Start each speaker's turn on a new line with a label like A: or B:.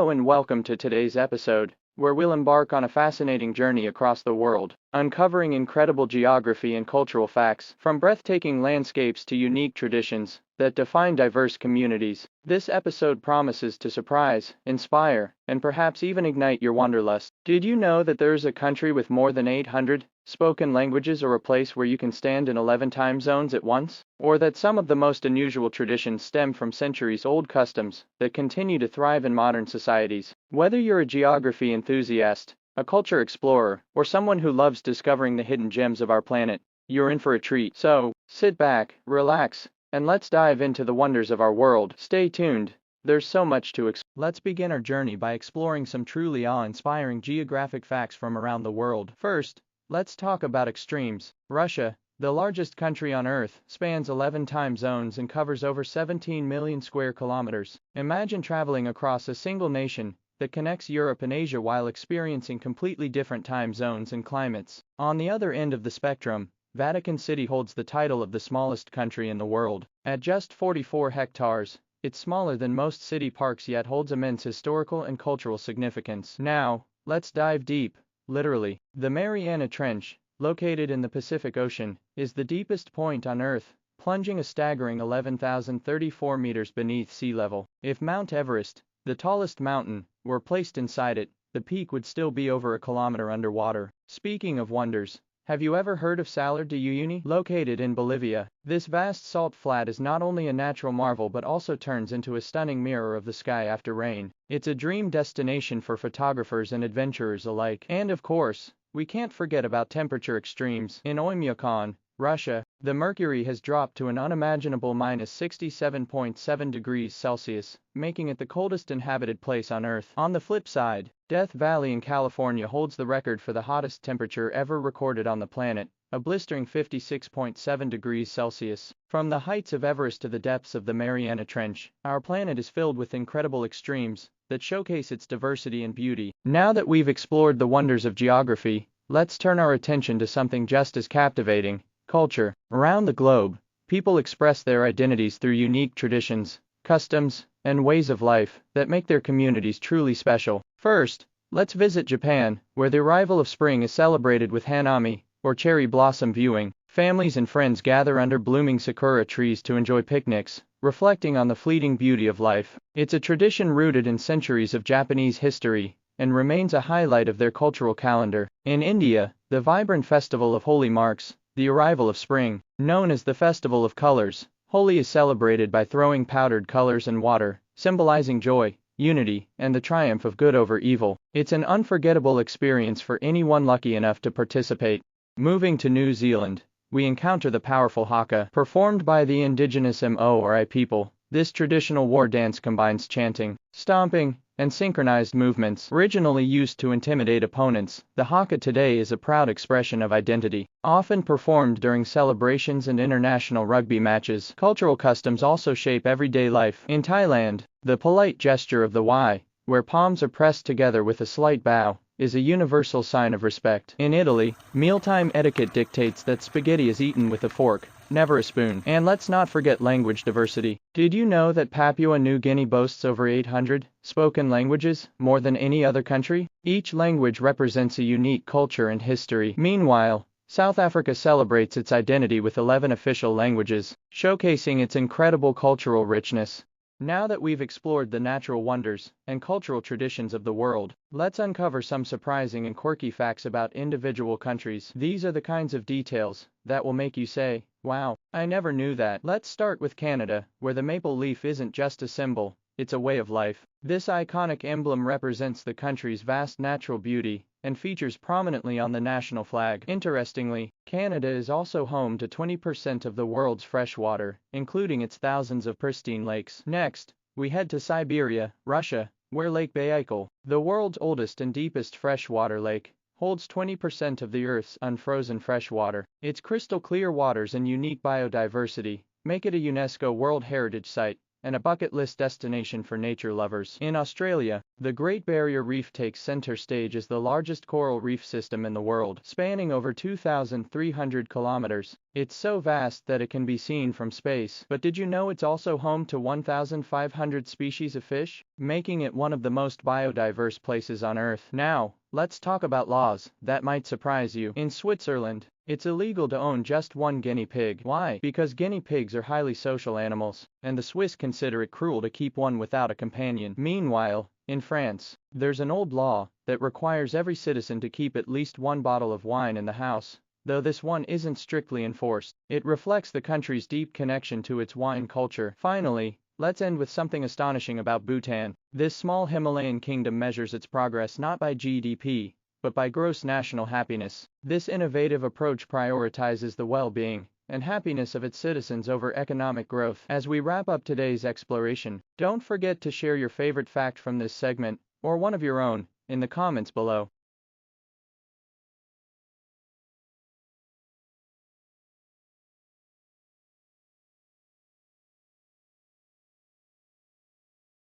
A: Hello and welcome to today's episode, where we'll embark on a fascinating journey across the world, uncovering incredible geography and cultural facts, from breathtaking landscapes to unique traditions that define diverse communities. This episode promises to surprise, inspire, and perhaps even ignite your wanderlust. Did you know that there's a country with more than 800 spoken languages, or a place where you can stand in 11 time zones at once? Or that some of the most unusual traditions stem from centuries-old customs that continue to thrive in modern societies? Whether you're a geography enthusiast, a culture explorer, or someone who loves discovering the hidden gems of our planet, you're in for a treat. So, sit back, relax, and let's dive into the wonders of our world. Stay tuned. There's so much to explore. Let's begin our journey by exploring some truly awe-inspiring geographic facts from around the world. First, let's talk about extremes. Russia, the largest country on Earth, spans 11 time zones and covers over 17 million square kilometers. Imagine traveling across a single nation that connects Europe and Asia while experiencing completely different time zones and climates. On the other end of the spectrum, Vatican City holds the title of the smallest country in the world. At just 44 hectares, it's smaller than most city parks yet holds immense historical and cultural significance. Now, let's dive deep, literally. The Mariana Trench, located in the Pacific Ocean, is the deepest point on Earth, plunging a staggering 11,034 meters beneath sea level. If Mount Everest, the tallest mountain, were placed inside it, the peak would still be over a kilometer underwater. Speaking of wonders, have you ever heard of Salar de Uyuni? Located in Bolivia, this vast salt flat is not only a natural marvel but also turns into a stunning mirror of the sky after rain. It's a dream destination for photographers and adventurers alike. And of course, we can't forget about temperature extremes. In Oymyakon, Russia, the mercury has dropped to an unimaginable -67.7 degrees Celsius, making it the coldest inhabited place on Earth. On the flip side, Death Valley in California holds the record for the hottest temperature ever recorded on the planet, a blistering 56.7 degrees Celsius. From the heights of Everest to the depths of the Mariana Trench, our planet is filled with incredible extremes that showcase its diversity and beauty. Now that we've explored the wonders of geography, let's turn our attention to something just as captivating: culture. Around the globe, people express their identities through unique traditions, customs, and ways of life that make their communities truly special. First, let's visit Japan, where the arrival of spring is celebrated with hanami, or cherry blossom viewing. Families and friends gather under blooming sakura trees to enjoy picnics, reflecting on the fleeting beauty of life. It's a tradition rooted in centuries of Japanese history, and remains a highlight of their cultural calendar. In India, the vibrant festival of Holi marks the arrival of spring. Known as the Festival of Colors, Holi is celebrated by throwing powdered colors and water, symbolizing joy, unity, and the triumph of good over evil. It's an unforgettable experience for anyone lucky enough to participate. Moving to New Zealand, we encounter the powerful haka, performed by the indigenous Maori people. This traditional war dance combines chanting, stomping, and synchronized movements. Originally used to intimidate opponents, the haka today is a proud expression of identity, often performed during celebrations and international rugby matches. Cultural customs also shape everyday life. In Thailand, the polite gesture of the Y, where palms are pressed together with a slight bow, is a universal sign of respect. In Italy, mealtime etiquette dictates that spaghetti is eaten with a fork, never a spoon. And let's not forget language diversity. Did you know that Papua New Guinea boasts over 800 spoken languages, more than any other country? Each language represents a unique culture and history. Meanwhile, South Africa celebrates its identity with 11 official languages, showcasing its incredible cultural richness. Now that we've explored the natural wonders and cultural traditions of the world, let's uncover some surprising and quirky facts about individual countries. These are the kinds of details that will make you say, "Wow, I never knew that." Let's start with Canada, where the maple leaf isn't just a symbol, it's a way of life. This iconic emblem represents the country's vast natural beauty and features prominently on the national flag. Interestingly, Canada is also home to 20% of the world's fresh water, including its thousands of pristine lakes. Next, we head to Siberia, Russia, where Lake Baikal, the world's oldest and deepest freshwater lake, holds 20% of the Earth's unfrozen freshwater. Its crystal clear waters and unique biodiversity make it a UNESCO World Heritage Site, and a bucket list destination for nature lovers. In Australia, the Great Barrier Reef takes center stage as the largest coral reef system in the world, spanning over 2,300 kilometers. It's so vast that it can be seen from space. But did you know it's also home to 1,500 species of fish, making it one of the most biodiverse places on Earth? Now, let's talk about laws that might surprise you. In Switzerland, it's illegal to own just one guinea pig. Why? Because guinea pigs are highly social animals, and the Swiss consider it cruel to keep one without a companion. Meanwhile, in France, there's an old law that requires every citizen to keep at least one bottle of wine in the house. Though this one isn't strictly enforced, it reflects the country's deep connection to its wine culture. Finally, let's end with something astonishing about Bhutan. This small Himalayan kingdom measures its progress not by GDP, but by gross national happiness. This innovative approach prioritizes the well-being and happiness of its citizens over economic growth. As we wrap up today's exploration, don't forget to share your favorite fact from this segment, or one of your own, in the comments below.